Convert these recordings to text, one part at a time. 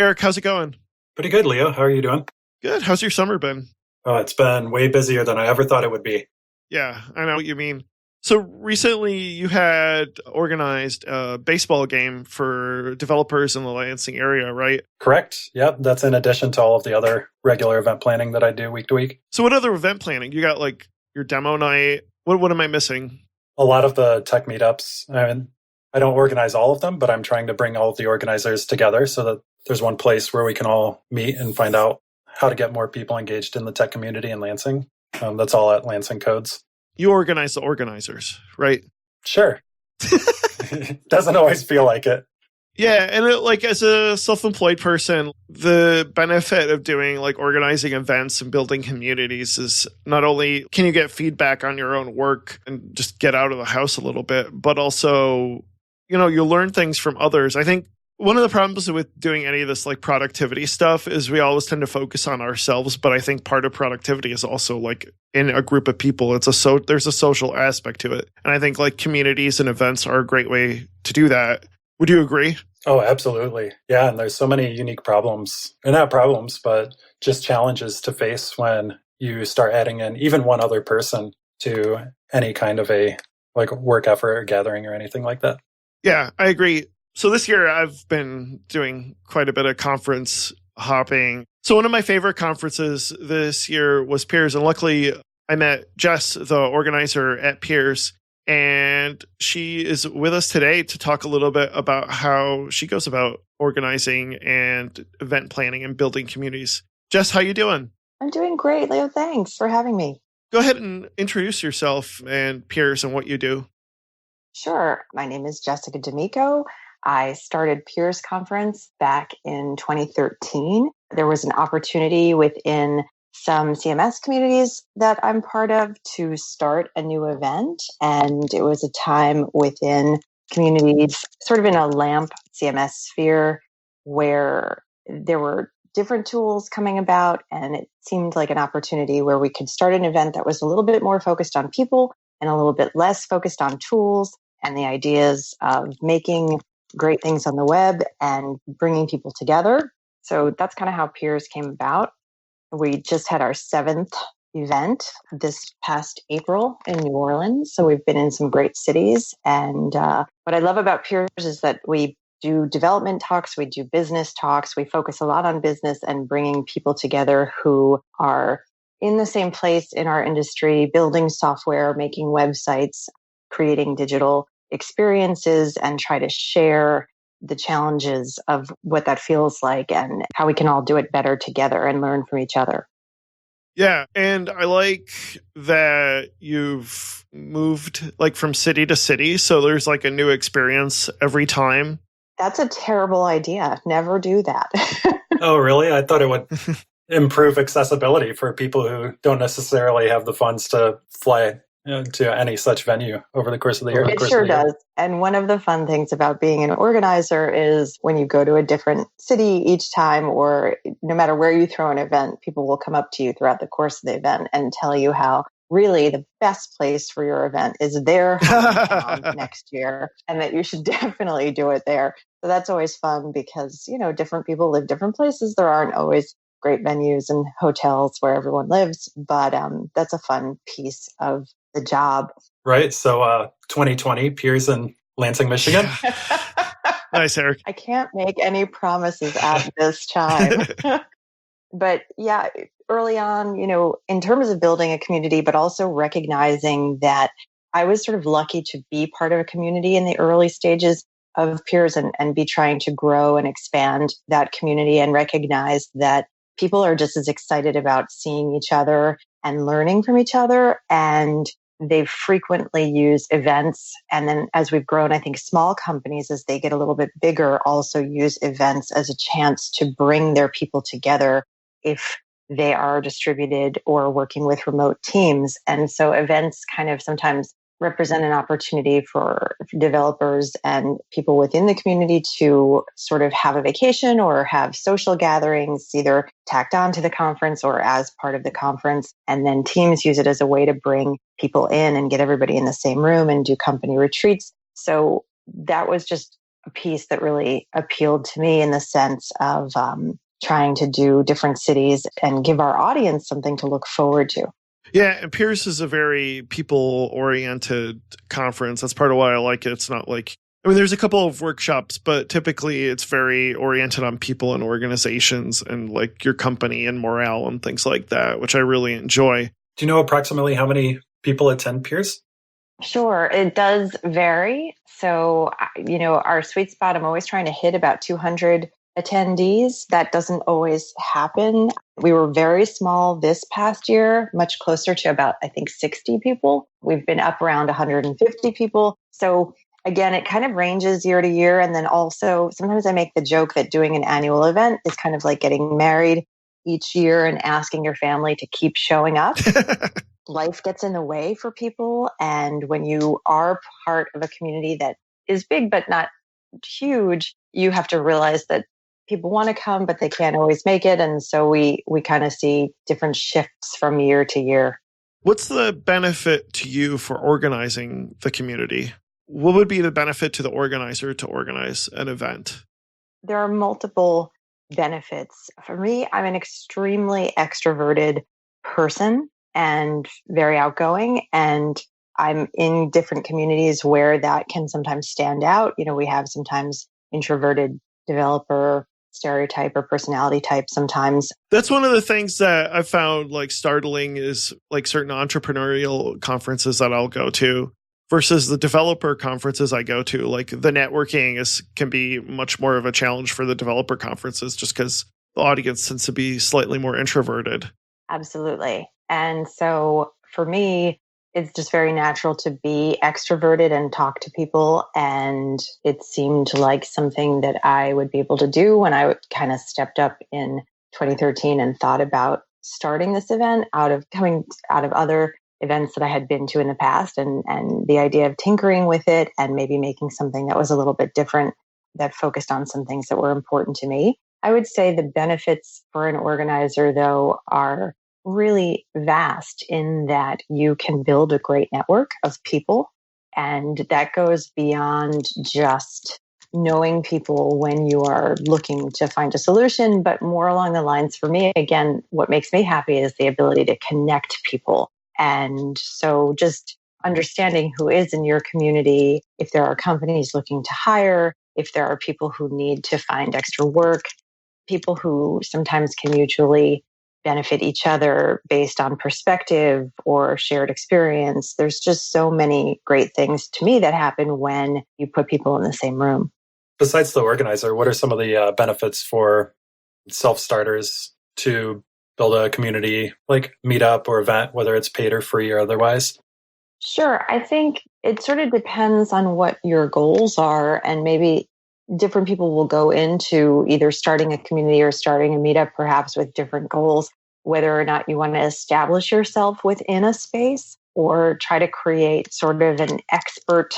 Eric, how's it going? Pretty good, Leo. How are you doing? Good. How's your summer been? Oh, it's been way busier than I ever thought it would be. Yeah, I know what you mean. So recently you had organized a baseball game for developers in the Lansing area, right? Correct. Yep. That's in addition to all of the other regular event planning that I do week to week. So what other event planning? You got like your demo night. What am I missing? A lot of the tech meetups. I don't organize all of them, but I'm trying to bring all of the organizers together so that there's one place where we can all meet and find out how to get more people engaged in the tech community in Lansing. That's all at Lansing Codes. You organize the organizers, right? Sure. Doesn't always feel like it. Yeah, and as a self-employed person, the benefit of doing like organizing events and building communities is not only can you get feedback on your own work and just get out of the house a little bit, but also, you learn things from others. I think one of the problems with doing any of this like productivity stuff is we always tend to focus on ourselves, but I think part of productivity is also like in a group of people. There's a social aspect to it. And I think like communities and events are a great way to do that. Would you agree? Oh, absolutely. Yeah, and there's so many unique problems, or not problems, but just challenges to face when you start adding in even one other person to any kind of a like work effort or gathering or anything like that. Yeah, I agree. So this year I've been doing quite a bit of conference hopping. So one of my favorite conferences this year was Peers. And luckily I met Jess, the organizer at Peers, and she is with us today to talk a little bit about how she goes about organizing and event planning and building communities. Jess, how you doing? I'm doing great, Leo. Thanks for having me. Go ahead and introduce yourself and Peers and what you do. Sure. My name is Jessica D'Amico. I started PeersConf back in 2013. There was an opportunity within some CMS communities that I'm part of to start a new event. And it was a time within communities, sort of in a LAMP CMS sphere, where there were different tools coming about. And it seemed like an opportunity where we could start an event that was a little bit more focused on people and a little bit less focused on tools and the ideas of making great things on the web and bringing people together. So that's kind of how Peers came about. We just had our 7th event this past April in New Orleans. So we've been in some great cities. And what I love about Peers is that we do development talks, we do business talks. We focus a lot on business and bringing people together who are in the same place in our industry, building software, making websites, creating digital experiences, and try to share the challenges of what that feels like and how we can all do it better together and learn from each other. Yeah, and I like that you've moved like from city to city, so there's like a new experience every time. That's a terrible idea. Never do that. Oh, really? I thought it would improve accessibility for people who don't necessarily have the funds to fly to any such venue over the course of the year. It sure does. And one of the fun things about being an organizer is when you go to a different city each time, or no matter where you throw an event, people will come up to you throughout the course of the event and tell you how really the best place for your event is their hometown next year, and that you should definitely do it there. So that's always fun because, different people live different places. There aren't always great venues and hotels where everyone lives, but that's a fun piece of the job. Right. So 2020, Peers in Lansing, Michigan. Nice, Eric. I can't make any promises at this time. But yeah, early on, in terms of building a community, but also recognizing that I was sort of lucky to be part of a community in the early stages of Peers and be trying to grow and expand that community and recognize that people are just as excited about seeing each other and learning from each other. And they frequently use events. And then as we've grown, I think small companies, as they get a little bit bigger, also use events as a chance to bring their people together if they are distributed or working with remote teams. And so events kind of sometimes represent an opportunity for developers and people within the community to sort of have a vacation or have social gatherings, either tacked on to the conference or as part of the conference. And then teams use it as a way to bring people in and get everybody in the same room and do company retreats. So that was just a piece that really appealed to me in the sense of trying to do different cities and give our audience something to look forward to. Yeah, and Pierce is a very people-oriented conference. That's part of why I like it. It's not like, I mean, there's a couple of workshops, but typically it's very oriented on people and organizations and like your company and morale and things like that, which I really enjoy. Do you know approximately how many people attend Peers? Sure, it does vary. So, our sweet spot, I'm always trying to hit about 200 attendees. That doesn't always happen. We were very small this past year, much closer to about, I think, 60 people. We've been up around 150 people. So again, it kind of ranges year to year. And then also sometimes I make the joke that doing an annual event is kind of like getting married each year and asking your family to keep showing up. Life gets in the way for people. And when you are part of a community that is big but not huge, you have to realize that people want to come, but they can't always make it. And so we kind of see different shifts from year to year. What's the benefit to you for organizing the community? What would be the benefit to the organizer to organize an event? There are multiple benefits. For me, I'm an extremely extroverted person and very outgoing. And I'm in different communities where that can sometimes stand out. We have sometimes introverted developer stereotype or personality type sometimes. That's one of the things that I found like startling is like certain entrepreneurial conferences that I'll go to versus the developer conferences I go to. Like the networking can be much more of a challenge for the developer conferences just because the audience tends to be slightly more introverted. Absolutely. And so for me, it's just very natural to be extroverted and talk to people. And it seemed like something that I would be able to do when I kind of stepped up in 2013 and thought about starting this event coming out of other events that I had been to in the past and the idea of tinkering with it and maybe making something that was a little bit different that focused on some things that were important to me. I would say the benefits for an organizer, though, are really vast in that you can build a great network of people. And that goes beyond just knowing people when you are looking to find a solution, but more along the lines for me, again, what makes me happy is the ability to connect people. And so just understanding who is in your community, if there are companies looking to hire, if there are people who need to find extra work, people who sometimes can mutually benefit each other based on perspective or shared experience. There's just so many great things to me that happen when you put people in the same room. Besides the organizer, what are some of the benefits for self-starters to build a community like meetup or event, whether it's paid or free or otherwise? Sure. I think it sort of depends on what your goals are, and maybe different people will go into either starting a community or starting a meetup perhaps with different goals, whether or not you want to establish yourself within a space or try to create sort of an expert.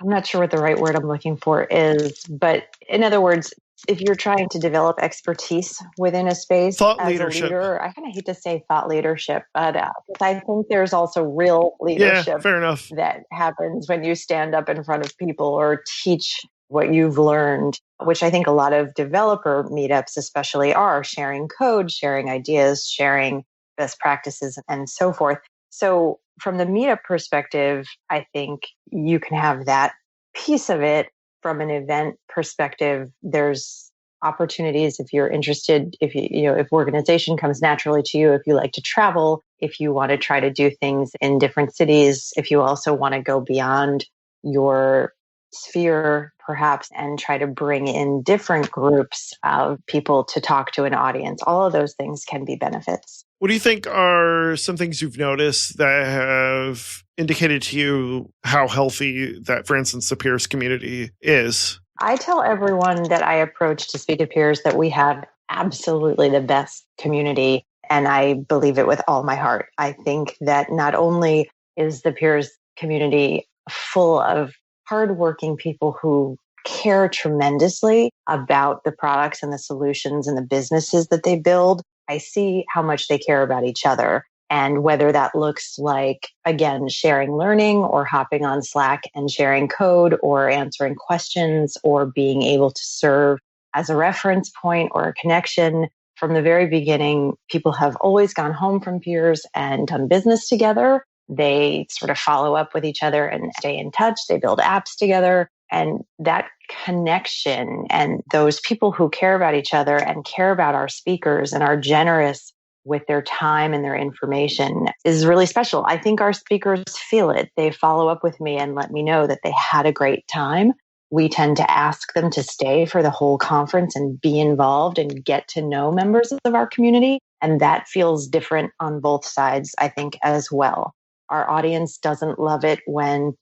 I'm not sure what the right word I'm looking for is, but in other words, if you're trying to develop expertise within a space Thought as leadership. a leader, I kind of hate to say thought leadership, but I think there's also real leadership fair enough. that happens when you stand up in front of people or teach what you've learned, which I think a lot of developer meetups especially are sharing code, sharing ideas, sharing best practices, and so forth. So from the meetup perspective, I think you can have that piece of it. From an event perspective, there's opportunities if you're interested, if organization comes naturally to you, if you like to travel, if you want to try to do things in different cities, if you also want to go beyond your sphere perhaps and try to bring in different groups of people to talk to an audience. All of those things can be benefits. What do you think are some things you've noticed that have indicated to you how healthy that, for instance, the Peers community is? I tell everyone that I approach to speak at Peers that we have absolutely the best community, and I believe it with all my heart. I think that not only is the Peers community full of hardworking people who care tremendously about the products and the solutions and the businesses that they build, I see how much they care about each other. And whether that looks like, again, sharing learning or hopping on Slack and sharing code or answering questions or being able to serve as a reference point or a connection. From the very beginning, people have always gone home from Peers and done business together. They sort of follow up with each other and stay in touch. They build apps together. And that connection and those people who care about each other and care about our speakers and are generous with their time and their information is really special. I think our speakers feel it. They follow up with me and let me know that they had a great time. We tend to ask them to stay for the whole conference and be involved and get to know members of our community. And that feels different on both sides, I think, as well. Our audience doesn't love it when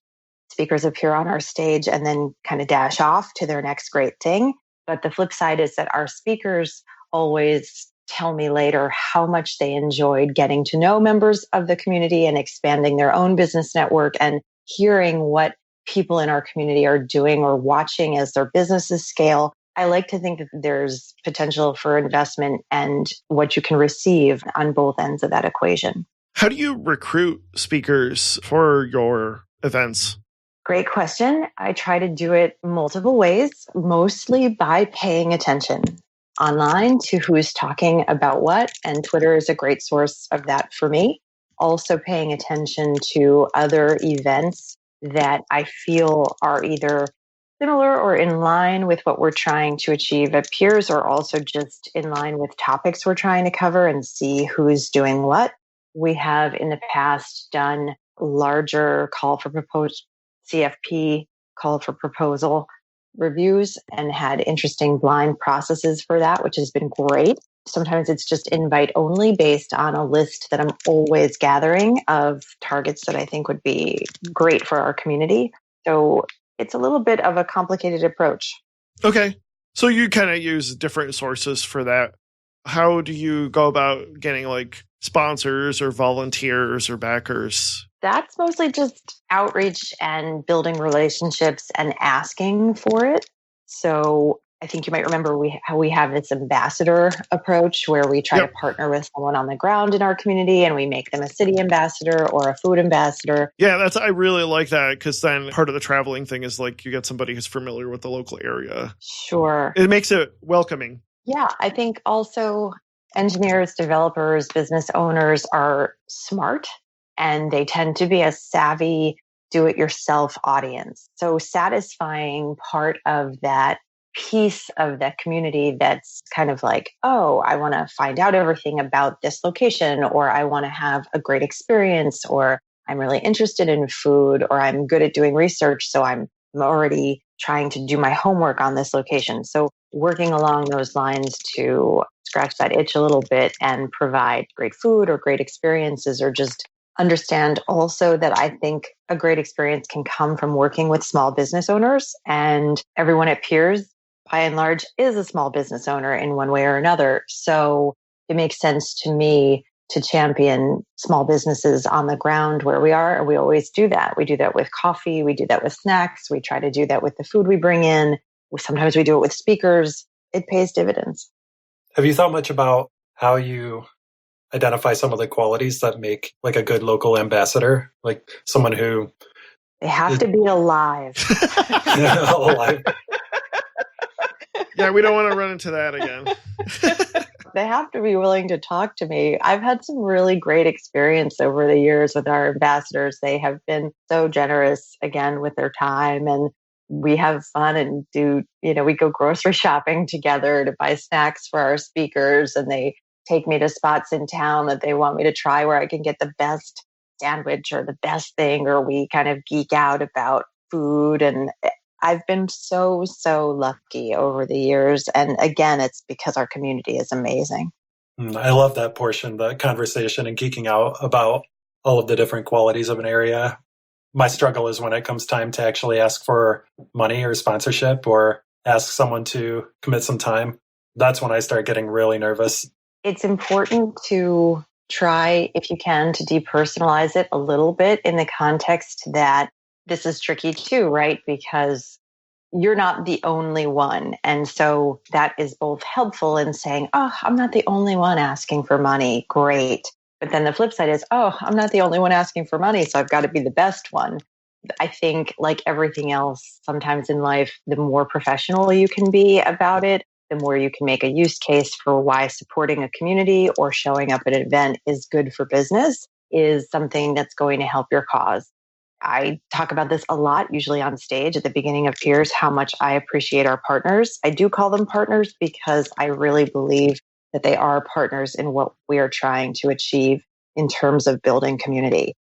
speakers appear on our stage and then kind of dash off to their next great thing. But the flip side is that our speakers always tell me later how much they enjoyed getting to know members of the community and expanding their own business network and hearing what people in our community are doing or watching as their businesses scale. I like to think that there's potential for investment and what you can receive on both ends of that equation. How do you recruit speakers for your events? Great question. I try to do it multiple ways, mostly by paying attention online to who's talking about what. And Twitter is a great source of that for me. Also paying attention to other events that I feel are either similar or in line with what we're trying to achieve at Peers, or also just in line with topics we're trying to cover and see who's doing what. We have in the past done larger call for proposal, CFP, call for proposal reviews, and had interesting blind processes for that, which has been great. Sometimes it's just invite only based on a list that I'm always gathering of targets that I think would be great for our community. So it's a little bit of a complicated approach. Okay. So you kind of use different sources for that. How do you go about getting like sponsors or volunteers or backers? That's mostly just outreach and building relationships and asking for it. So I think you might remember how we have this ambassador approach where we try to partner with someone on the ground in our community and we make them a city ambassador or a food ambassador. Yeah, I really like that because then part of the traveling thing is like you get somebody who's familiar with the local area. Sure. It makes it welcoming. Yeah, I think also engineers, developers, business owners are smart and they tend to be a savvy do-it-yourself audience. So satisfying part of that piece of the community that's kind of like, oh, I want to find out everything about this location, or I want to have a great experience, or I'm really interested in food, or I'm good at doing research, so I'm already trying to do my homework on this location. So working along those lines to scratch that itch a little bit and provide great food or great experiences, or just understand also that I think a great experience can come from working with small business owners, and everyone at Peers, by and large, is a small business owner in one way or another. So it makes sense to me to champion small businesses on the ground where we are. And we always do that. We do that with coffee. We do that with snacks. We try to do that with the food we bring in. Sometimes we do it with speakers. It pays dividends. Have you thought much about how you identify some of the qualities that make like a good local ambassador, like someone who they have to be alive. Alive. Yeah, we don't want to run into that again. They have to be willing to talk to me. I've had some really great experience over the years with our ambassadors. They have been so generous again with their time, and we have fun and we go grocery shopping together to buy snacks for our speakers, and they take me to spots in town that they want me to try where I can get the best sandwich or the best thing, or we kind of geek out about food. And I've been so lucky over the years. And again, it's because our community is amazing. I love that portion, the conversation and geeking out about all of the different qualities of an area. My struggle is when it comes time to actually ask for money or sponsorship or ask someone to commit some time. That's when I start getting really nervous. It's important to try, if you can, to depersonalize it a little bit in the context that this is tricky too, right? Because you're not the only one. And so that is both helpful in saying, oh, I'm not the only one asking for money. Great. But then the flip side is, oh, I'm not the only one asking for money, so I've got to be the best one. I think, like everything else, sometimes in life, the more professional you can be about it, the more you can make a use case for why supporting a community or showing up at an event is good for business, is something that's going to help your cause. I talk about this a lot, usually on stage at the beginning of Peers, how much I appreciate our partners. I do call them partners because I really believe that they are partners in what we are trying to achieve in terms of building community.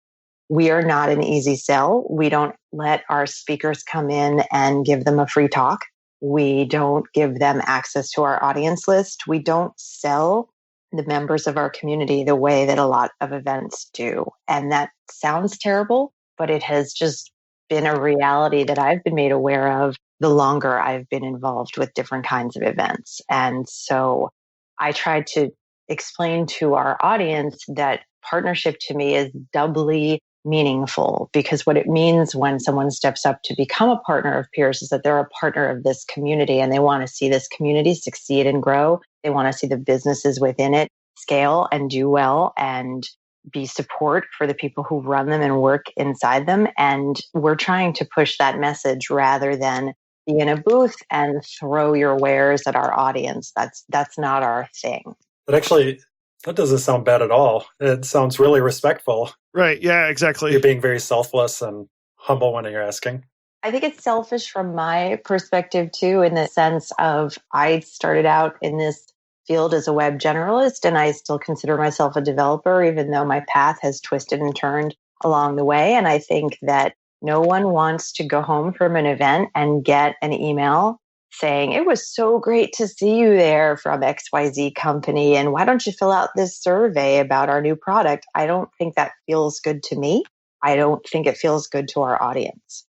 We are not an easy sell. We don't let our speakers come in and give them a free talk. We don't give them access to our audience list. We don't sell the members of our community the way that a lot of events do. And that sounds terrible, but it has just been a reality that I've been made aware of the longer I've been involved with different kinds of events. And so I tried to explain to our audience that partnership to me is doubly meaningful, because what it means when someone steps up to become a partner of Peers is that they're a partner of this community and they want to see this community succeed and grow. They want to see the businesses within it scale and do well and be support for the people who run them and work inside them. And we're trying to push that message rather than be in a booth and throw your wares at our audience. That's not our thing. But actually, that doesn't sound bad at all. It sounds really respectful. Right. Yeah, exactly. You're being very selfless and humble when you're asking. I think it's selfish from my perspective too, in the sense of I started out in this field as a web generalist, and I still consider myself a developer, even though my path has twisted and turned along the way. And I think that no one wants to go home from an event and get an email saying, it was so great to see you there from XYZ company, and why don't you fill out this survey about our new product? I don't think that feels good to me. I don't think it feels good to our audience.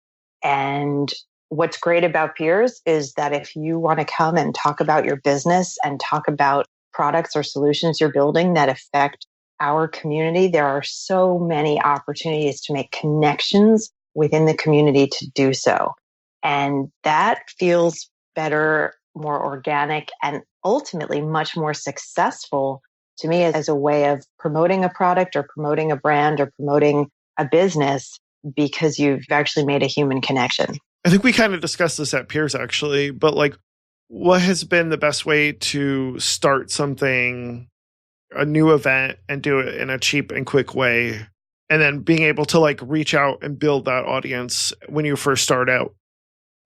And what's great about Peers is that if you want to come and talk about your business and talk about products or solutions you're building that affect our community, there are so many opportunities to make connections within the community to do so. And that feels better, more organic, and ultimately much more successful to me as a way of promoting a product or promoting a brand or promoting a business, because you've actually made a human connection. I think we kind of discussed this at Peers actually, but like, what has been the best way to start something, a new event, and do it in a cheap and quick way? And then being able to like reach out and build that audience when you first start out.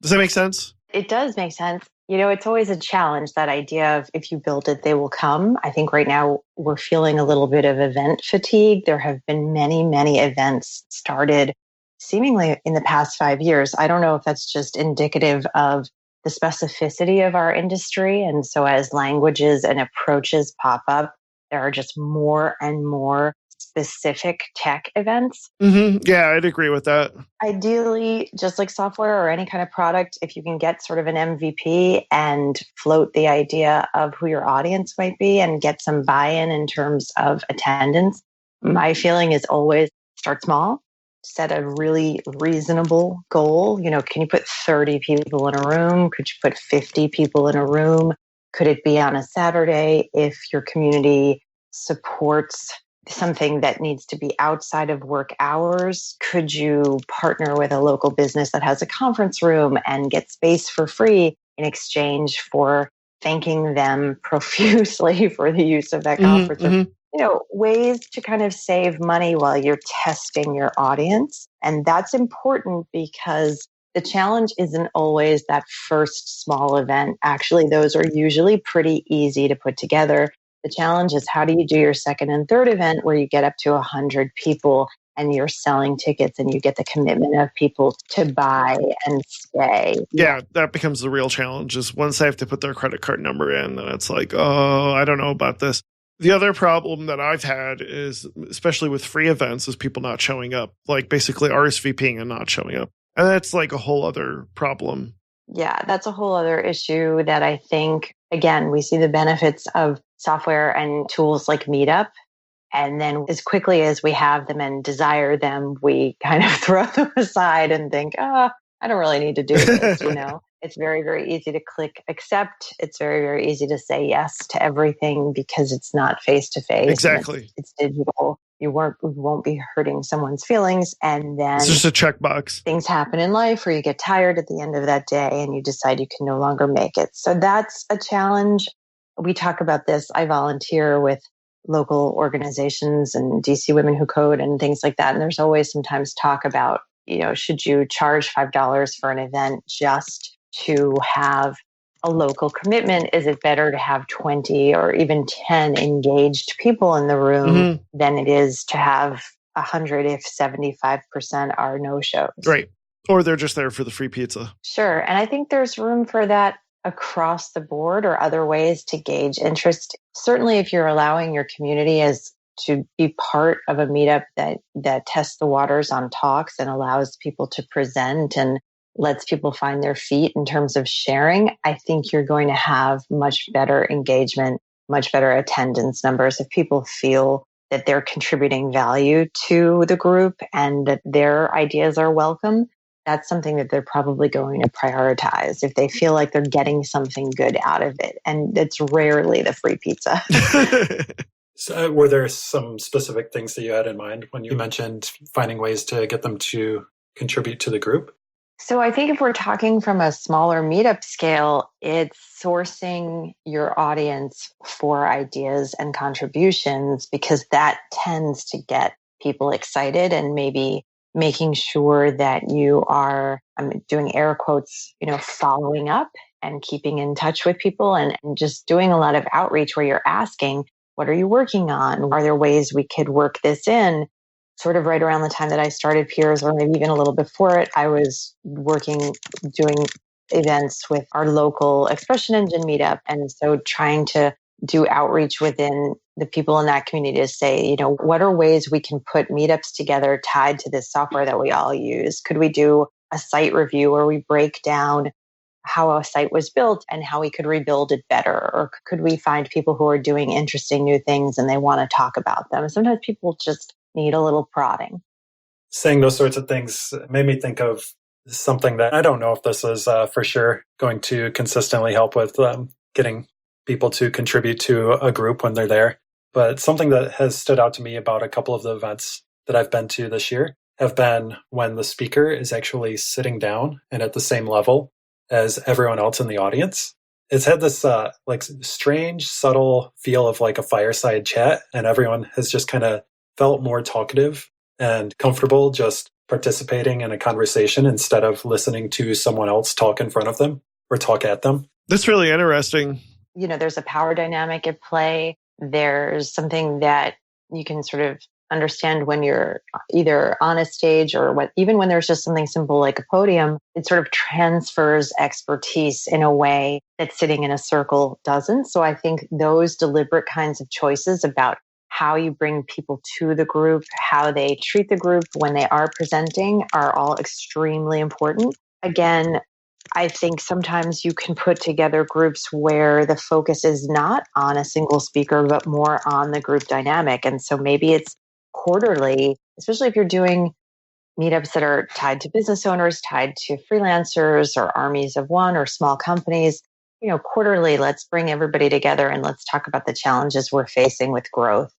Does that make sense? It does make sense. You know, it's always a challenge, that idea of if you build it, they will come. I think right now we're feeling a little bit of event fatigue. There have been many, many events started seemingly in the past 5 years. I don't know if that's just indicative of the specificity of our industry. And so as languages and approaches pop up, there are just more and more specific tech events. Mm-hmm. Yeah, I'd agree with that. Ideally, just like software or any kind of product, if you can get sort of an MVP and float the idea of who your audience might be and get some buy-in in terms of attendance, my feeling is always start small, set a really reasonable goal. You know, can you put 30 people in a room? Could you put 50 people in a room? Could it be on a Saturday if your community supports something that needs to be outside of work hours? Could you partner with a local business that has a conference room and get space for free in exchange for thanking them profusely for the use of that conference room? You know, ways to kind of save money while you're testing your audience. And that's important because the challenge isn't always that first small event. Actually, those are usually pretty easy to put together. The challenge is, how do you do your second and third event where you get up to 100 people and you're selling tickets and you get the commitment of people to buy and stay? Yeah, that becomes the real challenge, is once they have to put their credit card number in, then it's like, oh, I don't know about this. The other problem that I've had is, especially with free events, is people not showing up, like basically RSVPing and not showing up. And that's like a whole other problem. Yeah, that's a whole other issue that I think, again, we see the benefits of software and tools like Meetup. And then as quickly as we have them and desire them, we kind of throw them aside and think, I don't really need to do this, you know? It's very, very easy to click accept. It's very, very easy to say yes to everything because it's not face to face. Exactly. It's digital. You won't be hurting someone's feelings. And then it's just a checkbox. Things happen in life where you get tired at the end of that day and you decide you can no longer make it. So that's a challenge. We talk about this. I volunteer with local organizations and DC Women Who Code and things like that. And there's always sometimes talk about, should you charge $5 for an event just to have a local commitment? Is it better to have 20 or even 10 engaged people in the room than it is to have 100 if 75% are no-shows? Right. Or they're just there for the free pizza. Sure. And I think there's room for that across the board or other ways to gauge interest. Certainly if you're allowing your community as to be part of a meetup that tests the waters on talks and allows people to present and lets people find their feet in terms of sharing, I think you're going to have much better engagement, much better attendance numbers if people feel that they're contributing value to the group and that their ideas are welcome. That's something that they're probably going to prioritize if they feel like they're getting something good out of it. And it's rarely the free pizza. So were there some specific things that you had in mind when you mentioned finding ways to get them to contribute to the group? So I think if we're talking from a smaller meetup scale, it's sourcing your audience for ideas and contributions because that tends to get people excited and maybe making sure that you are, I'm doing air quotes, following up and keeping in touch with people and just doing a lot of outreach where you're asking, what are you working on? Are there ways we could work this in? Sort of right around the time that I started Peers, or maybe even a little before it, I was doing events with our local Expression Engine meetup. And so trying to do outreach within the people in that community to say, what are ways we can put meetups together tied to this software that we all use? Could we do a site review where we break down how a site was built and how we could rebuild it better? Or could we find people who are doing interesting new things and they want to talk about them? Sometimes people just need a little prodding. Saying those sorts of things made me think of something that I don't know if this is for sure going to consistently help with getting people to contribute to a group when they're there. But something that has stood out to me about a couple of the events that I've been to this year have been when the speaker is actually sitting down and at the same level as everyone else in the audience. It's had this strange, subtle feel of like a fireside chat, and everyone has just kind of felt more talkative and comfortable just participating in a conversation instead of listening to someone else talk in front of them or talk at them. That's really interesting. There's a power dynamic at play. There's something that you can sort of understand when you're either on a stage or even when there's just something simple like a podium, it sort of transfers expertise in a way that sitting in a circle doesn't. So I think those deliberate kinds of choices about how you bring people to the group, how they treat the group when they are presenting are all extremely important. Again, I think sometimes you can put together groups where the focus is not on a single speaker, but more on the group dynamic. And so maybe it's quarterly, especially if you're doing meetups that are tied to business owners, tied to freelancers or armies of one or small companies. Quarterly, let's bring everybody together and let's talk about the challenges we're facing with growth.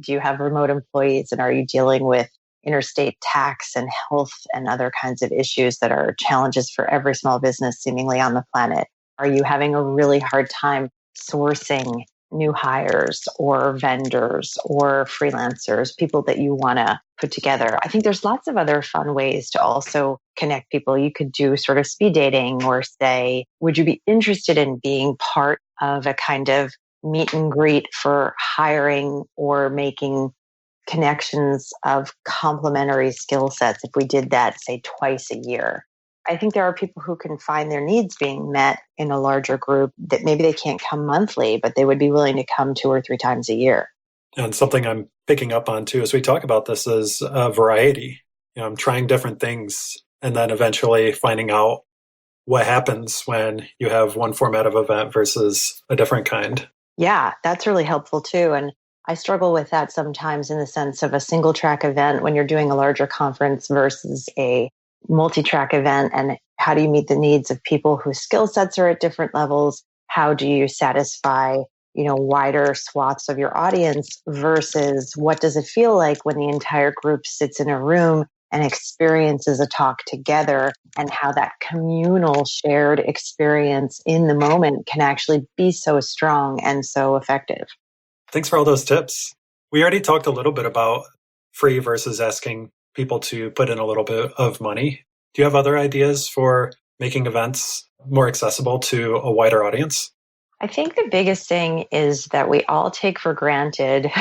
Do you have remote employees and are you dealing with interstate tax and health and other kinds of issues that are challenges for every small business seemingly on the planet? Are you having a really hard time sourcing new hires or vendors or freelancers, people that you want to put together? I think there's lots of other fun ways to also connect people. You could do sort of speed dating or say, would you be interested in being part of a kind of meet and greet for hiring or making connections of complementary skill sets if we did that, say, twice a year? I think there are people who can find their needs being met in a larger group that maybe they can't come monthly, but they would be willing to come 2 or 3 times a year. And something I'm picking up on too as we talk about this is variety. I'm trying different things and then eventually finding out what happens when you have one format of event versus a different kind. Yeah, that's really helpful too. And I struggle with that sometimes in the sense of a single track event when you're doing a larger conference versus a multi-track event and How do you meet the needs of people whose skill sets are at different levels? How do you satisfy, wider swaths of your audience versus what does it feel like when the entire group sits in a room and experiences a talk together, and how that communal shared experience in the moment can actually be so strong and so effective. Thanks for all those tips. We already talked a little bit about free versus asking people to put in a little bit of money. Do you have other ideas for making events more accessible to a wider audience? I think the biggest thing is that we all take for granted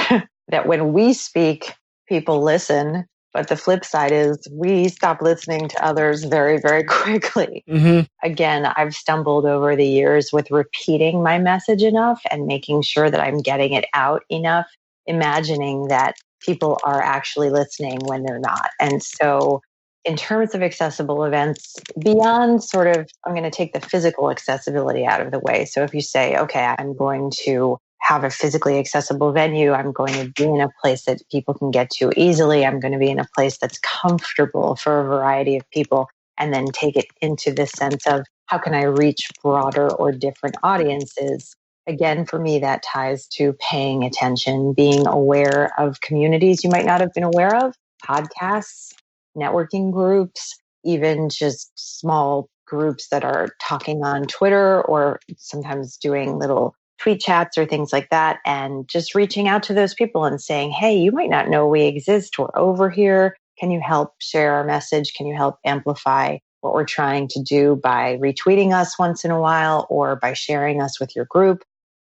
that when we speak, people listen. But the flip side is we stop listening to others very, very quickly. Mm-hmm. Again, I've stumbled over the years with repeating my message enough and making sure that I'm getting it out enough, imagining that people are actually listening when they're not. And so in terms of accessible events, beyond sort of, I'm going to take the physical accessibility out of the way. So if you say, okay, I'm going to have a physically accessible venue, I'm going to be in a place that people can get to easily, I'm going to be in a place that's comfortable for a variety of people, and then take it into this sense of how can I reach broader or different audiences? Again, for me, that ties to paying attention, being aware of communities you might not have been aware of, podcasts, networking groups, even just small groups that are talking on Twitter or sometimes doing little tweet chats or things like that, and just reaching out to those people and saying, hey, you might not know we exist. We're over here. Can you help share our message? Can you help amplify what we're trying to do by retweeting us once in a while or by sharing us with your group?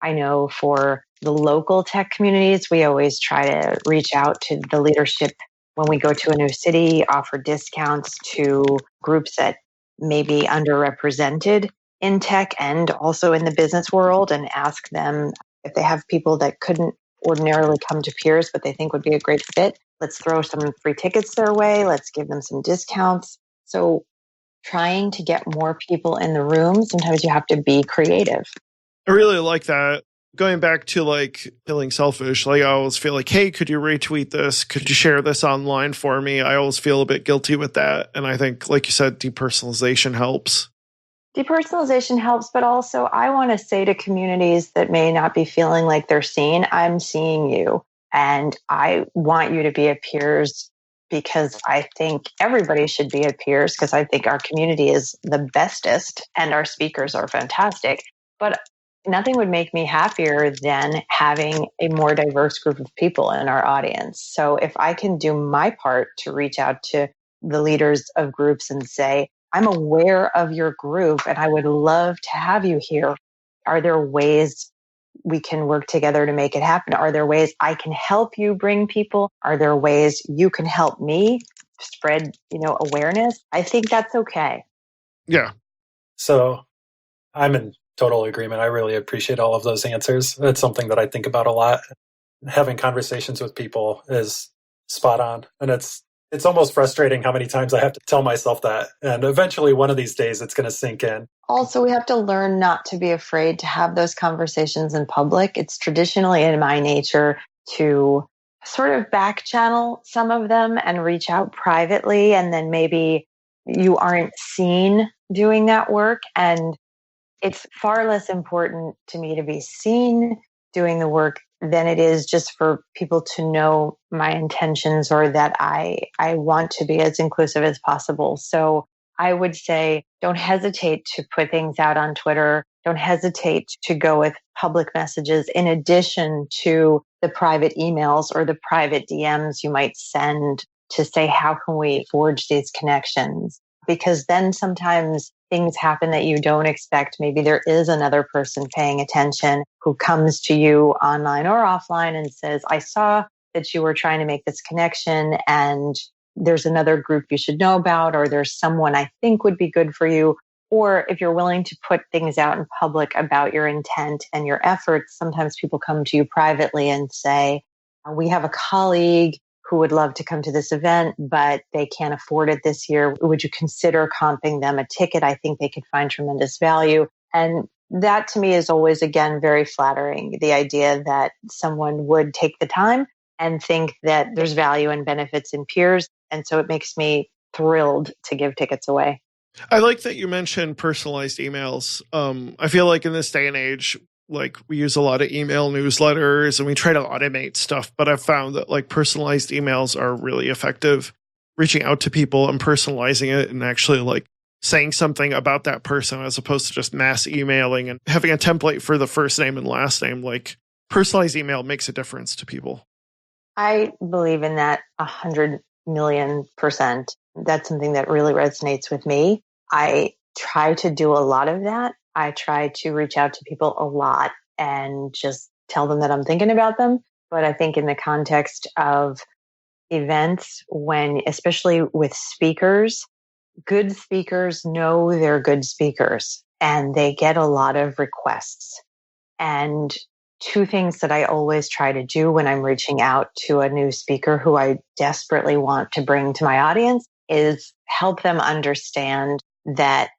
I know for the local tech communities, we always try to reach out to the leadership when we go to a new city, offer discounts to groups that may be underrepresented in tech and also in the business world, and ask them if they have people that couldn't ordinarily come to Peers, but they think would be a great fit. Let's throw some free tickets their way. Let's give them some discounts. So trying to get more people in the room, sometimes you have to be creative. I really like that. Going back to like feeling selfish, like I always feel like, hey, could you retweet this? Could you share this online for me? I always feel a bit guilty with that. And I think, like you said, depersonalization helps. Depersonalization helps, but also I want to say to communities that may not be feeling like they're seen, I'm seeing you. And I want you to be at Peers because I think everybody should be at Peers because I think our community is the bestest and our speakers are fantastic. But nothing would make me happier than having a more diverse group of people in our audience. So if I can do my part to reach out to the leaders of groups and say, I'm aware of your group and I would love to have you here. Are there ways we can work together to make it happen? Are there ways I can help you bring people? Are there ways you can help me spread, awareness? I think that's okay. Yeah. So I'm in total agreement. I really appreciate all of those answers. It's something that I think about a lot. Having conversations with people is spot on. And it's almost frustrating how many times I have to tell myself that. And eventually one of these days it's going to sink in. Also, we have to learn not to be afraid to have those conversations in public. It's traditionally in my nature to sort of back channel some of them and reach out privately. And then maybe you aren't seen doing that work. And it's far less important to me to be seen doing the work than it is just for people to know my intentions or that I want to be as inclusive as possible. So I would say don't hesitate to put things out on Twitter. Don't hesitate to go with public messages in addition to the private emails or the private DMs you might send to say, how can we forge these connections? Because then sometimes things happen that you don't expect. Maybe there is another person paying attention who comes to you online or offline and says, I saw that you were trying to make this connection and there's another group you should know about, or there's someone I think would be good for you. Or if you're willing to put things out in public about your intent and your efforts, sometimes people come to you privately and say, we have a colleague who would love to come to this event, but they can't afford it this year. Would you consider comping them a ticket? I think they could find tremendous value. And that to me is always, again, very flattering. The idea that someone would take the time and think that there's value and benefits in Peers. And so it makes me thrilled to give tickets away. I like that you mentioned personalized emails. I feel like in this day and age, like we use a lot of email newsletters and we try to automate stuff, but I've found that like personalized emails are really effective. Reaching out to people and personalizing it and actually like saying something about that person as opposed to just mass emailing and having a template for the first name and last name. Like personalized email makes a difference to people. I believe in that 100,000,000%. That's something that really resonates with me. I try to do a lot of that. I try to reach out to people a lot and just tell them that I'm thinking about them. But I think in the context of events, when, especially with speakers, good speakers know they're good speakers and they get a lot of requests. And two things that I always try to do when I'm reaching out to a new speaker who I desperately want to bring to my audience is help them understand that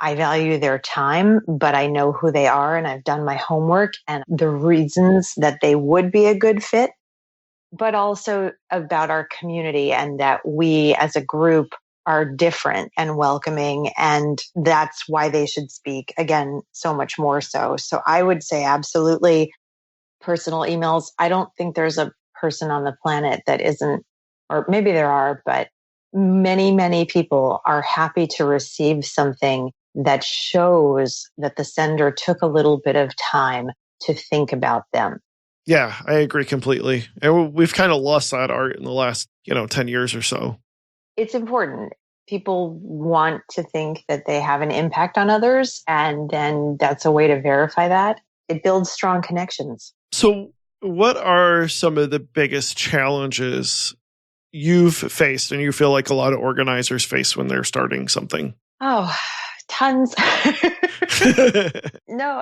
I value their time, but I know who they are and I've done my homework and the reasons that they would be a good fit, but also about our community and that we as a group are different and welcoming. And that's why they should speak again, so much more so. So I would say absolutely personal emails. I don't think there's a person on the planet that isn't, or maybe there are, but many, many people are happy to receive something that shows that the sender took a little bit of time to think about them. Yeah, I agree completely. And we've kind of lost that art in the last, 10 years or so. It's important. People want to think that they have an impact on others, and then that's a way to verify that. It builds strong connections. So, what are some of the biggest challenges you've faced and you feel like a lot of organizers face when they're starting something? Oh, tons. No,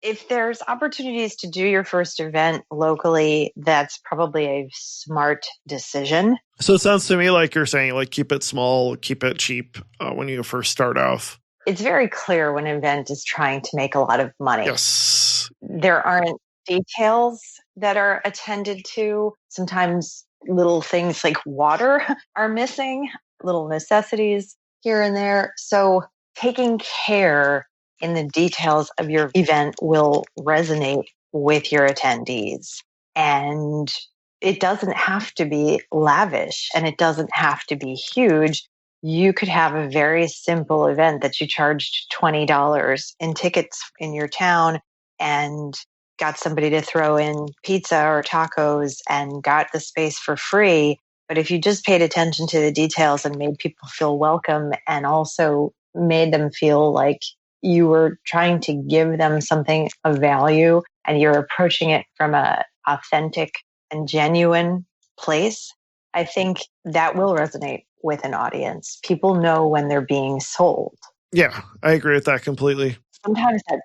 if there's opportunities to do your first event locally, that's probably a smart decision. So it sounds to me like you're saying, like, keep it small, keep it cheap when you first start off. It's very clear when an event is trying to make a lot of money. Yes. There aren't details that are attended to. Sometimes little things like water are missing, little necessities here and there. So taking care in the details of your event will resonate with your attendees. And it doesn't have to be lavish and it doesn't have to be huge. You could have a very simple event that you charged $20 in tickets in your town and got somebody to throw in pizza or tacos and got the space for free. But if you just paid attention to the details and made people feel welcome and also made them feel like you were trying to give them something of value and you're approaching it from a authentic and genuine place, I think that will resonate with an audience. People know when they're being sold. Yeah, I agree with that completely. Sometimes at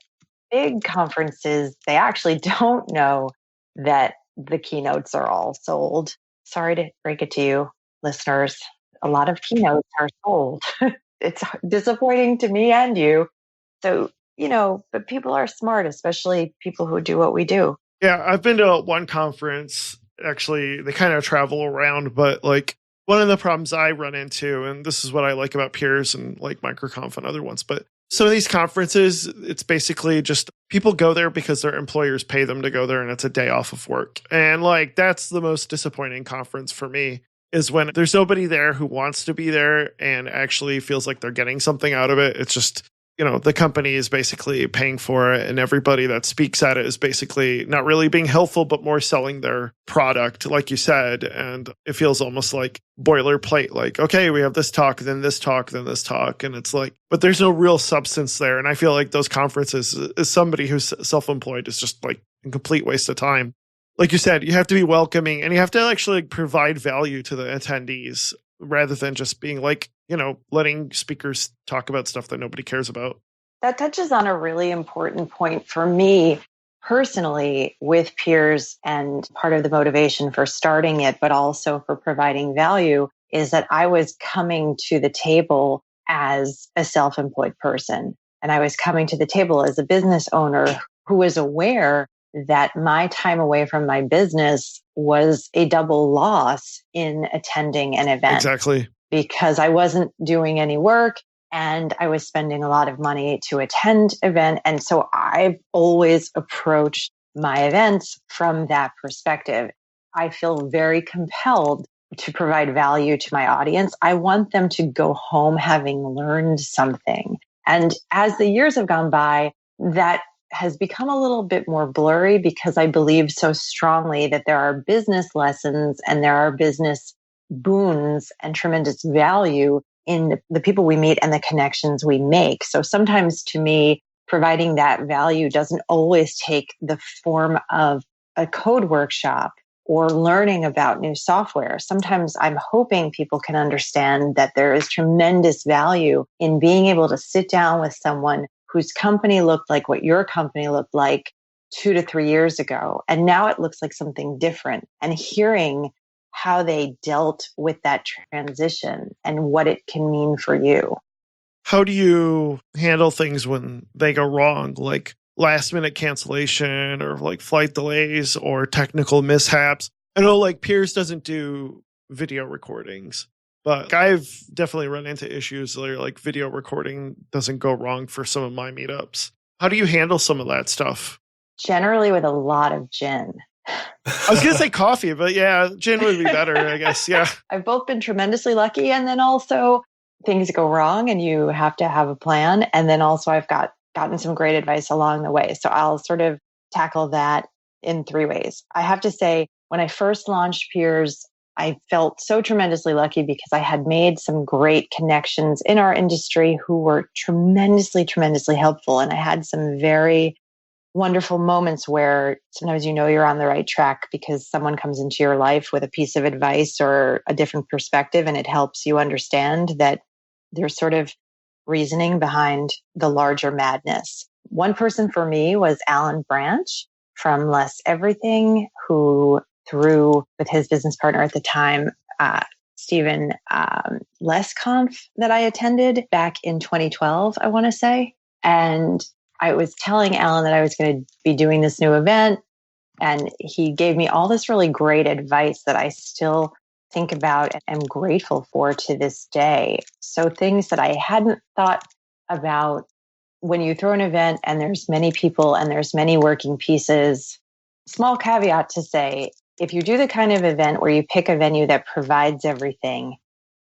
big conferences, they actually don't know that the keynotes are all sold. Sorry to break it to you, listeners. A lot of keynotes are sold. It's disappointing to me and you. So, but people are smart, especially people who do what we do. Yeah, I've been to one conference. Actually, they kind of travel around, but like one of the problems I run into, and this is what I like about Peers and like MicroConf and other ones, but some of these conferences, it's basically just people go there because their employers pay them to go there and it's a day off of work. And like, that's the most disappointing conference for me is when there's nobody there who wants to be there and actually feels like they're getting something out of it. It's just, the company is basically paying for it and everybody that speaks at it is basically not really being helpful, but more selling their product, like you said. And it feels almost like boilerplate, like, okay, we have this talk, then this talk, then this talk. And it's like, but there's no real substance there. And I feel like those conferences, as somebody who's self-employed, is just like a complete waste of time. Like you said, you have to be welcoming and you have to actually provide value to the attendees rather than just being like, letting speakers talk about stuff that nobody cares about. That touches on a really important point for me personally with Peers, and part of the motivation for starting it, but also for providing value, is that I was coming to the table as a self-employed person. And I was coming to the table as a business owner who was aware that my time away from my business was a double loss in attending an event. Exactly. Because I wasn't doing any work and I was spending a lot of money to attend event. And so I've always approached my events from that perspective. I feel very compelled to provide value to my audience. I want them to go home having learned something. And as the years have gone by, that has become a little bit more blurry because I believe so strongly that there are business lessons and there are business boons and tremendous value in the people we meet and the connections we make. So sometimes to me, providing that value doesn't always take the form of a code workshop or learning about new software. Sometimes I'm hoping people can understand that there is tremendous value in being able to sit down with someone whose company looked like what your company looked like 2 to 3 years ago. And now it looks like something different, and hearing how they dealt with that transition and what it can mean for you. How do you handle things when they go wrong, like last minute cancellation or like flight delays or technical mishaps? I know like Peers doesn't do video recordings, but I've definitely run into issues where like video recording doesn't go wrong for some of my meetups. How do you handle some of that stuff? Generally with a lot of gin. I was going to say coffee, but yeah, gin would be better, I guess. Yeah. I've both been tremendously lucky, and then also things go wrong and you have to have a plan. And then also I've gotten some great advice along the way. So I'll sort of tackle that in 3 ways. I have to say, when I first launched Peers, I felt so tremendously lucky because I had made some great connections in our industry who were tremendously, tremendously helpful. And I had some very wonderful moments where sometimes you know you're on the right track because someone comes into your life with a piece of advice or a different perspective, and it helps you understand that there's sort of reasoning behind the larger madness. One person for me was Alan Branch from Less Everything, who through with his business partner at the time, Stephen, PeersConf that I attended back in 2012, I want to say. And I was telling Alan that I was going to be doing this new event, and he gave me all this really great advice that I still think about and am grateful for to this day. So things that I hadn't thought about when you throw an event and there's many people and there's many working pieces. Small caveat to say, if you do the kind of event where you pick a venue that provides everything,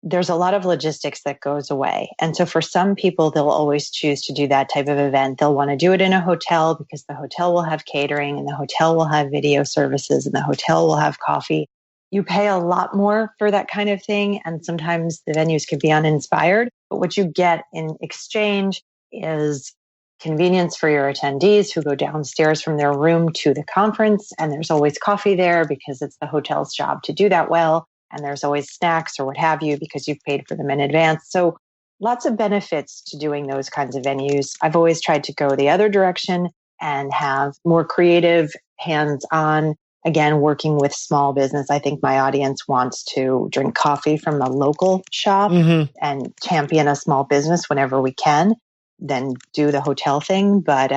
there's a lot of logistics that goes away. And so for some people, they'll always choose to do that type of event. They'll want to do it in a hotel because the hotel will have catering and the hotel will have video services and the hotel will have coffee. You pay a lot more for that kind of thing. And sometimes the venues can be uninspired. But what you get in exchange is convenience for your attendees who go downstairs from their room to the conference. And there's always coffee there because it's the hotel's job to do that well. And there's always snacks or what have you because you've paid for them in advance. So lots of benefits to doing those kinds of venues. I've always tried to go the other direction and have more creative, hands-on, again, working with small business. I think my audience wants to drink coffee from a local shop and champion a small business whenever we can, then do the hotel thing. But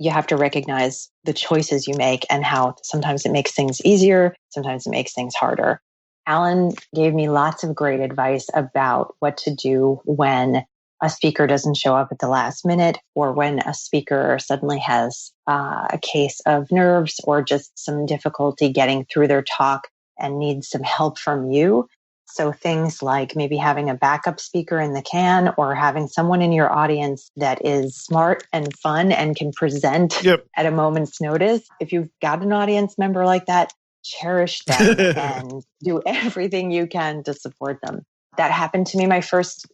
you have to recognize the choices you make and how sometimes it makes things easier, sometimes it makes things harder. Alan gave me lots of great advice about what to do when a speaker doesn't show up at the last minute, or when a speaker suddenly has a case of nerves or just some difficulty getting through their talk and needs some help from you. So things like maybe having a backup speaker in the can, or having someone in your audience that is smart and fun and can present at a moment's notice. If you've got an audience member like that, cherish them and do everything you can to support them. That happened to me my first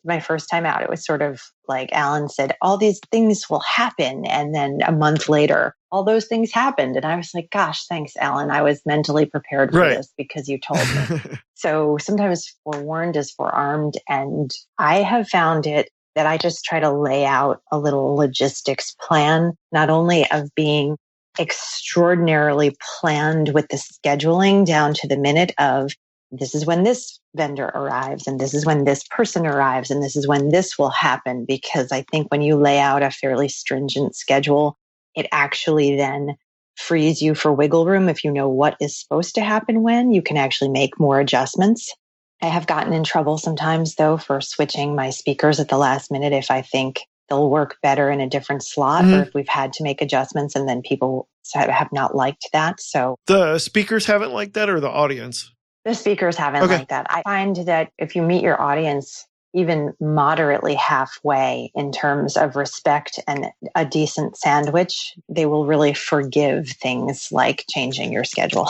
time out. It was sort of like Alan said, all these things will happen. And then a month later, all those things happened. And I was like, gosh, thanks, Alan. I was mentally prepared for this because you told me. So sometimes forewarned is forearmed. And I have found it that I just try to lay out a little logistics plan, not only of being extraordinarily planned with the scheduling down to the minute of this is when this vendor arrives and this is when this person arrives and this is when this will happen. Because I think when you lay out a fairly stringent schedule, it actually then frees you for wiggle room. If you know what is supposed to happen when, you can actually make more adjustments. I have gotten in trouble sometimes, though, for switching my speakers at the last minute if I think they'll work better in a different slot or if we've had to make adjustments and then people have not liked that. So the speakers haven't liked that, or the audience? The speakers haven't liked that. I find that if you meet your audience even moderately halfway in terms of respect and a decent sandwich, they will really forgive things like changing your schedule.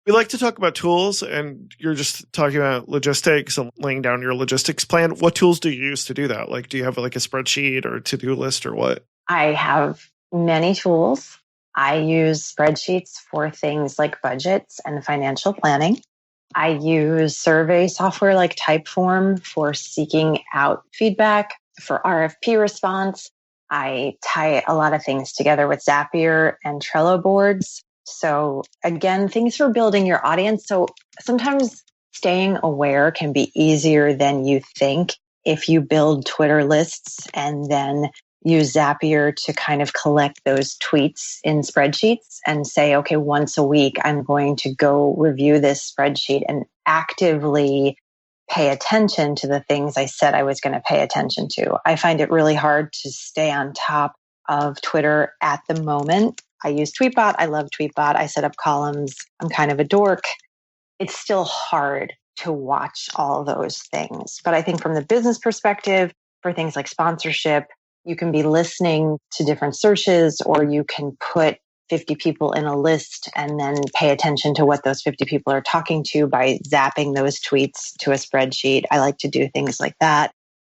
We like to talk about tools, and you're just talking about logistics and laying down your logistics plan. What tools do you use to do that? Like, do you have like a spreadsheet or a to-do list or what? I have many tools. I use spreadsheets for things like budgets and financial planning. I use survey software like Typeform for seeking out feedback, for RFP response. I tie a lot of things together with Zapier and Trello boards. So again, things for building your audience. So sometimes staying aware can be easier than you think if you build Twitter lists and then use Zapier to kind of collect those tweets in spreadsheets and say, okay, once a week, I'm going to go review this spreadsheet and actively pay attention to the things I said I was going to pay attention to. I find it really hard to stay on top of Twitter at the moment. I use Tweetbot. I love Tweetbot. I set up columns. I'm kind of a dork. It's still hard to watch all those things. But I think from the business perspective, for things like sponsorship, you can be listening to different searches, or you can put 50 people in a list and then pay attention to what those 50 people are talking to by zapping those tweets to a spreadsheet. I like to do things like that.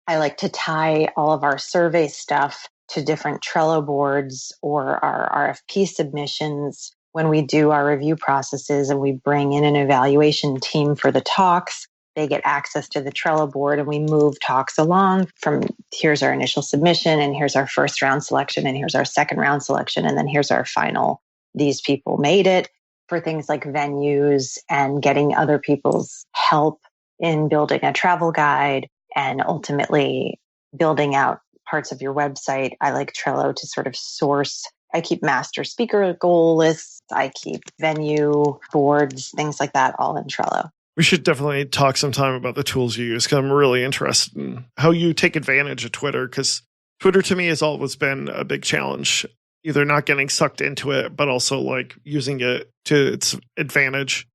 I like to tie all of our survey stuff to different Trello boards or our RFP submissions when we do our review processes and we bring in an evaluation team for the talks. They get access to the Trello board and we move talks along from here's our initial submission and here's our first round selection and here's our second round selection and then here's our final. These people made it, for things like venues and getting other people's help in building a travel guide and ultimately building out parts of your website. I like Trello to sort of source. I keep master speaker goal lists. I keep venue boards, things like that, all in Trello. We should definitely talk sometime about the tools you use, because I'm really interested in how you take advantage of Twitter, because Twitter to me has always been a big challenge, either not getting sucked into it, but also like using it to its advantage.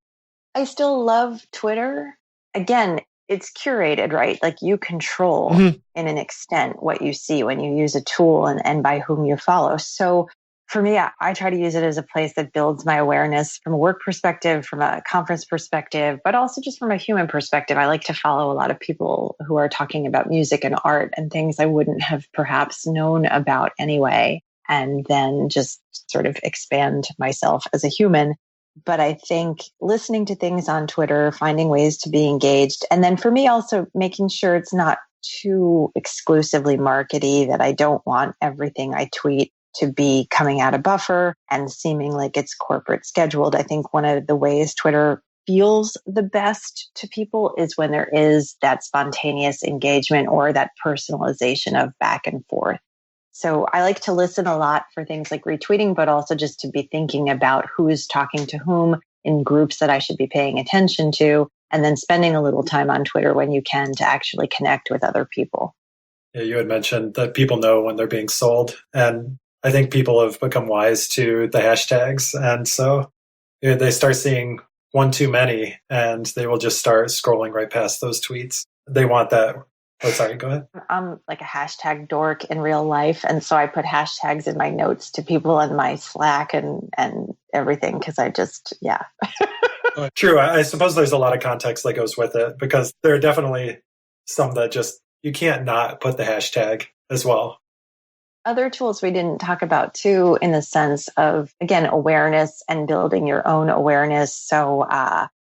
I still love Twitter. Again, it's curated, right? Like you control in an extent what you see when you use a tool and by whom you follow. So for me, I try to use it as a place that builds my awareness from a work perspective, from a conference perspective, but also just from a human perspective. I like to follow a lot of people who are talking about music and art and things I wouldn't have perhaps known about anyway, and then just sort of expand myself as a human. But I think listening to things on Twitter, finding ways to be engaged, and then for me also making sure it's not too exclusively markety, that I don't want everything I tweet to be coming out of buffer and seeming like it's corporate scheduled. I think one of the ways Twitter feels the best to people is when there is that spontaneous engagement or that personalization of back and forth. So I like to listen a lot for things like retweeting, but also just to be thinking about who's talking to whom in groups that I should be paying attention to, and then spending a little time on Twitter when you can to actually connect with other people. Yeah, you had mentioned that people know when they're being sold, and I think people have become wise to the hashtags. And so they start seeing one too many and they will just start scrolling right past those tweets. They want that. Oh, sorry, go ahead. I'm like a hashtag dork in real life. And so I put hashtags in my notes to people in my Slack and everything because I just, yeah. True. I suppose there's a lot of context that goes with it because there are definitely some that just, you can't not put the hashtag as well. Other tools we didn't talk about too, in the sense of, again, awareness and building your own awareness. So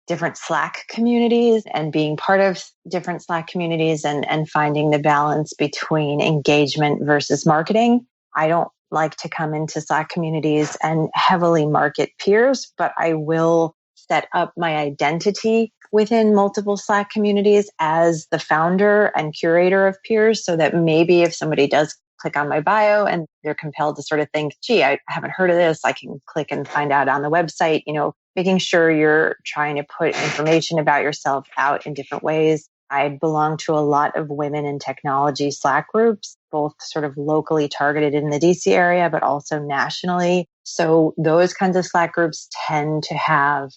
different Slack communities and being part of different Slack communities and finding the balance between engagement versus marketing. I don't like to come into Slack communities and heavily market peers, but I will set up my identity within multiple Slack communities as the founder and curator of peers, so that maybe if somebody does click on my bio and they're compelled to sort of think, gee, I haven't heard of this, I can click and find out on the website, making sure you're trying to put information about yourself out in different ways. I belong to a lot of women in technology Slack groups, both sort of locally targeted in the DC area, but also nationally. So those kinds of Slack groups tend to have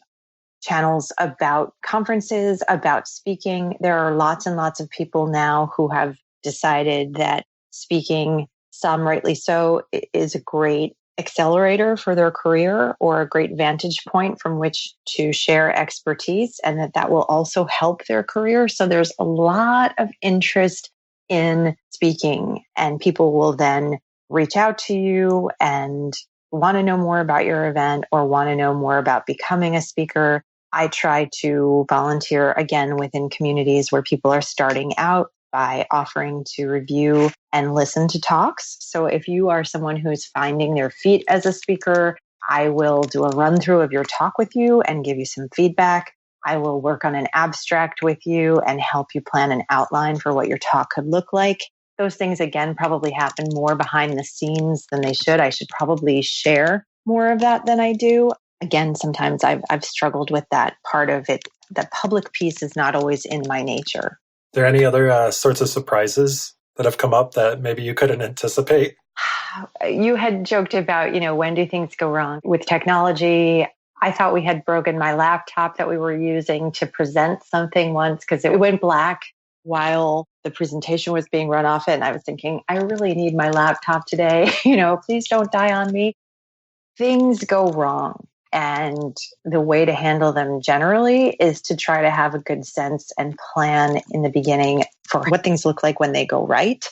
channels about conferences, about speaking. There are lots and lots of people now who have decided that speaking, some rightly so, is a great accelerator for their career or a great vantage point from which to share expertise, and that will also help their career. So there's a lot of interest in speaking, and people will then reach out to you and want to know more about your event or want to know more about becoming a speaker. I try to volunteer again within communities where people are starting out by offering to review and listen to talks. So if you are someone who's finding their feet as a speaker, I will do a run through of your talk with you and give you some feedback. I will work on an abstract with you and help you plan an outline for what your talk could look like. Those things, again, probably happen more behind the scenes than they should. I should probably share more of that than I do. Again, sometimes I've struggled with that part of it. The public piece is not always in my nature. Are there any other sorts of surprises that have come up that maybe you couldn't anticipate? You had joked about, when do things go wrong with technology? I thought we had broken my laptop that we were using to present something once because it went black while the presentation was being run off it. And I was thinking, I really need my laptop today. Please don't die on me. Things go wrong. And the way to handle them generally is to try to have a good sense and plan in the beginning for what things look like when they go right,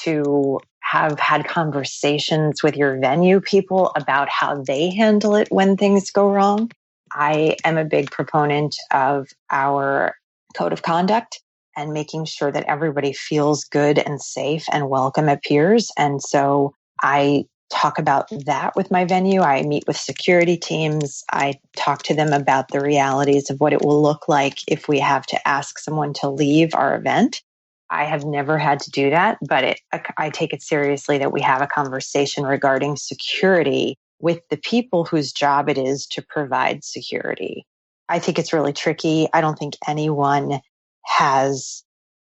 to have had conversations with your venue people about how they handle it when things go wrong. I am a big proponent of our code of conduct and making sure that everybody feels good and safe and welcome at Peers. And so I talk about that with my venue. I meet with security teams. I talk to them about the realities of what it will look like if we have to ask someone to leave our event. I have never had to do that, but I take it seriously that we have a conversation regarding security with the people whose job it is to provide security. I think it's really tricky. I don't think anyone has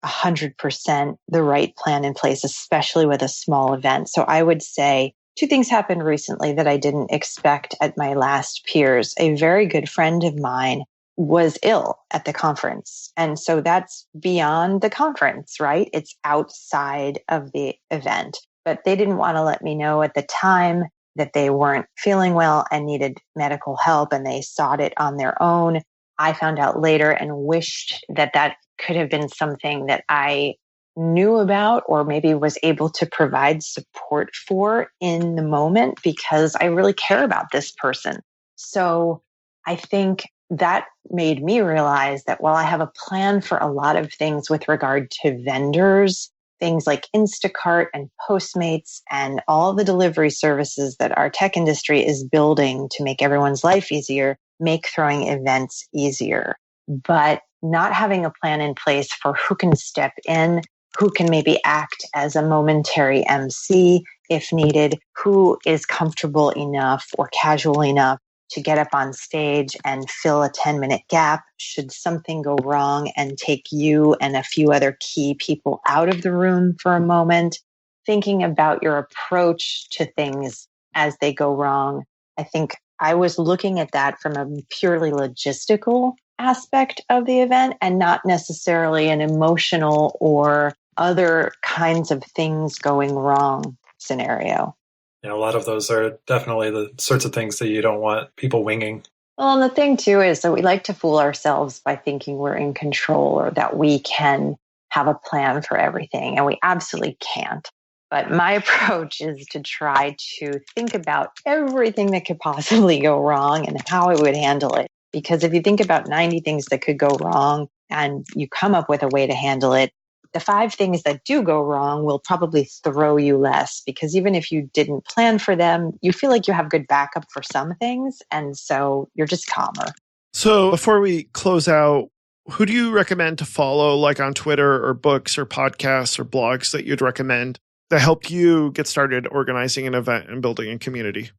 100% the right plan in place, especially with a small event. So I would say two things happened recently that I didn't expect at my last Peers. A very good friend of mine was ill at the conference. And so that's beyond the conference, right? It's outside of the event. But they didn't want to let me know at the time that they weren't feeling well and needed medical help, and they sought it on their own. I found out later and wished that could have been something that I knew about or maybe was able to provide support for in the moment, because I really care about this person. So I think that made me realize that while I have a plan for a lot of things with regard to vendors, things like Instacart and Postmates and all the delivery services that our tech industry is building to make everyone's life easier, make throwing events easier. But not having a plan in place for who can step in, who can maybe act as a momentary MC if needed, who is comfortable enough or casual enough to get up on stage and fill a 10-minute gap should something go wrong and take you and a few other key people out of the room for a moment. Thinking about your approach to things as they go wrong. I think I was looking at that from a purely logistical aspect of the event and not necessarily an emotional or other kinds of things going wrong scenario. Yeah, a lot of those are definitely the sorts of things that you don't want people winging. Well, and the thing too is that we like to fool ourselves by thinking we're in control or that we can have a plan for everything, and we absolutely can't. But my approach is to try to think about everything that could possibly go wrong and how I would handle it. Because if you think about 90 things that could go wrong and you come up with a way to handle it, the 5 things that do go wrong will probably throw you less, because even if you didn't plan for them, you feel like you have good backup for some things. And so you're just calmer. So before we close out, who do you recommend to follow, like on Twitter or books or podcasts or blogs that you'd recommend that helped you get started organizing an event and building a community?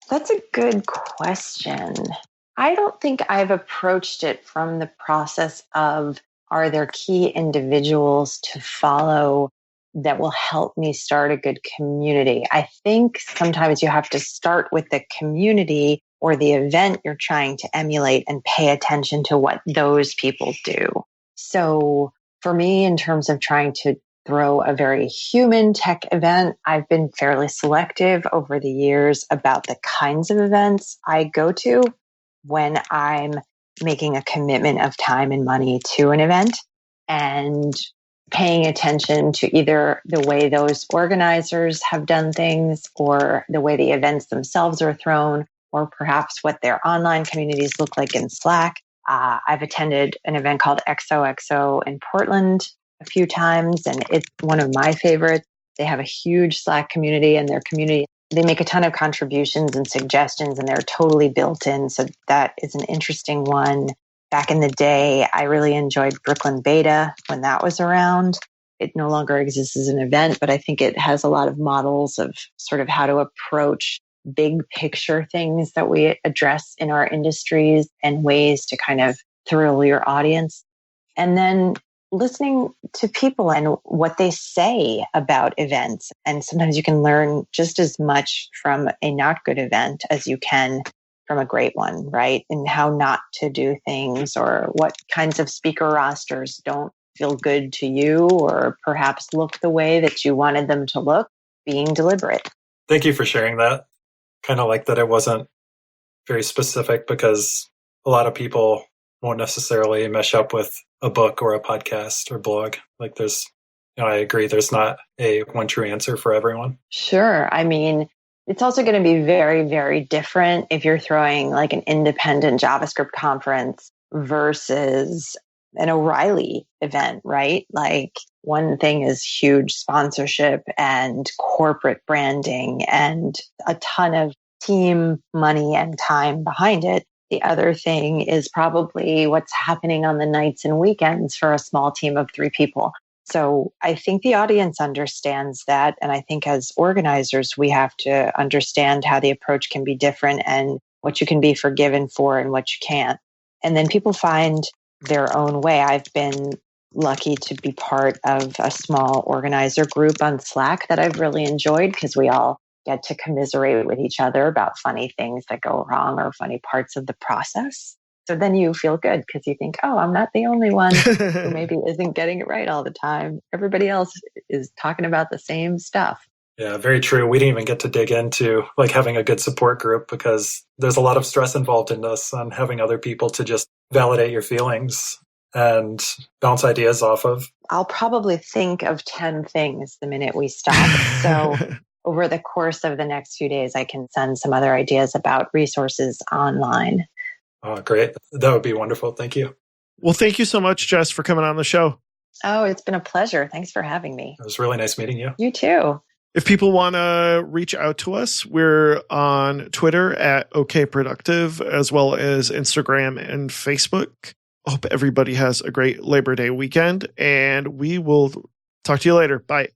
That's a good question. I don't think I've approached it from the process of, are there key individuals to follow that will help me start a good community? I think sometimes you have to start with the community or the event you're trying to emulate and pay attention to what those people do. So for me, in terms of trying to throw a very human tech event, I've been fairly selective over the years about the kinds of events I go to when I'm making a commitment of time and money to an event, and paying attention to either the way those organizers have done things or the way the events themselves are thrown, or perhaps what their online communities look like in Slack. I've attended an event called XOXO in Portland a few times, and it's one of my favorites. They have a huge Slack community, and their community, they make a ton of contributions and suggestions, and they're totally built in. So that is an interesting one. Back in the day, I really enjoyed Brooklyn Beta when that was around. It no longer exists as an event, but I think it has a lot of models of sort of how to approach big picture things that we address in our industries and ways to kind of thrill your audience. And then listening to people and what they say about events. And sometimes you can learn just as much from a not good event as you can from a great one, right? And how not to do things, or what kinds of speaker rosters don't feel good to you, or perhaps look the way that you wanted them to look, being deliberate. Thank you for sharing that. Kind of like that it wasn't very specific, because a lot of people won't necessarily mesh up with a book or a podcast or blog. Like I agree, there's not a one true answer for everyone. Sure. I mean, it's also going to be very, very different if you're throwing like an independent JavaScript conference versus an O'Reilly event, right? Like one thing is huge sponsorship and corporate branding and a ton of team money and time behind it. The other thing is probably what's happening on the nights and weekends for a small team of 3 people. So I think the audience understands that. And I think as organizers, we have to understand how the approach can be different and what you can be forgiven for and what you can't. And then people find their own way. I've been lucky to be part of a small organizer group on Slack that I've really enjoyed, because we all get to commiserate with each other about funny things that go wrong or funny parts of the process. So then you feel good because you think, oh, I'm not the only one who maybe isn't getting it right all the time. Everybody else is talking about the same stuff. Yeah, very true. We didn't even get to dig into like having a good support group, because there's a lot of stress involved in this, on having other people to just validate your feelings and bounce ideas off of. I'll probably think of 10 things the minute we stop. So over the course of the next few days, I can send some other ideas about resources online. Oh, great. That would be wonderful. Thank you. Well, thank you so much, Jess, for coming on the show. Oh, it's been a pleasure. Thanks for having me. It was really nice meeting you. You too. If people want to reach out to us, we're on Twitter at OKProductive, as well as Instagram and Facebook. Hope everybody has a great Labor Day weekend, and we will talk to you later. Bye.